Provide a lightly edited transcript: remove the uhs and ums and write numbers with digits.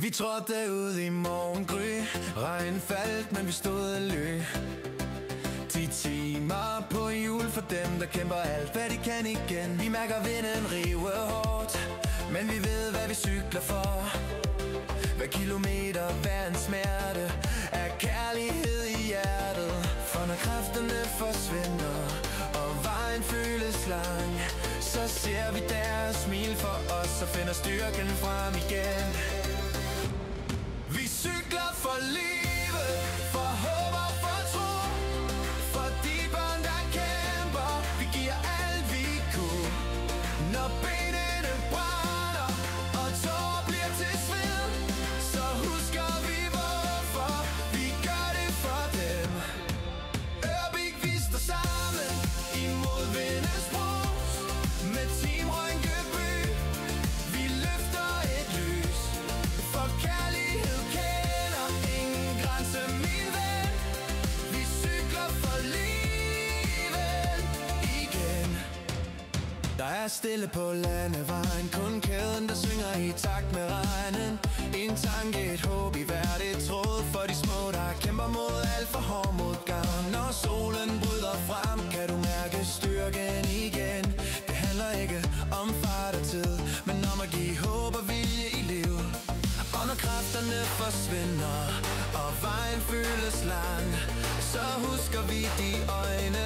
Vi trådte ud i morgengry. Regn faldt, men vi stod og løb. 10 timer på hjul for dem, der kæmper alt, hvad de kan igen. Vi mærker vinden rive hårdt, men vi ved, hvad vi cykler for. Hver kilometer, hver en smerte, er kærlighed i hjertet. For når kræfterne forsvinder, og vejen føles lang, så ser vi deres smil for os, og finder styrken frem igen. Vi cykler for livet, for håb og for tro, for de børn, der kæmper. Vi giver alt, vi kunne, når benene brænder, og tårer bliver til sved, så husker vi hvorfor vi gør det for dem. Ørbæk, vi står sammen imod vindens brus, med Team Rynkeby. Vi løfter et lys, for kærlighed kender ingen grænse, min ven. Vi cykler for livet igen. Der er stille på landevejen, kun kæden, der synger i takt med regnen. En tanke, et håb i hvert et tråd, for de små, der kæmper mod alt for hård modgang. Når solen bryder frem, kan du mærke styrken igen. Det handler ikke om fart og tid, men om at give håb og vilje i liv. Og når kræfterne forsvinder, og vejen føles lang, så husker vi de øjne,